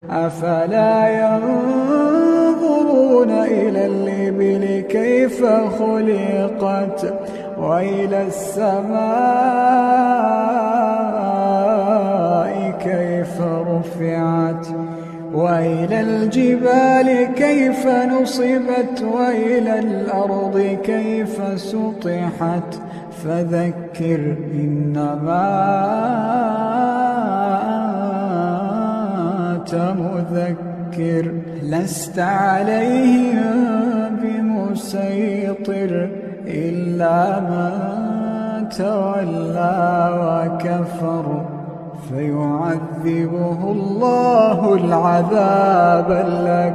أفلا ينظرون إلى الإبل كيف خلقت وإلى السماء كيف رفعت وإلى الجبال كيف نصبت وإلى الأرض كيف سطحت فذكر إنما أنت مذكر لست عليهم بمسيطر إلا من تولى وكفر فيعذبه الله العذاب الأكبر.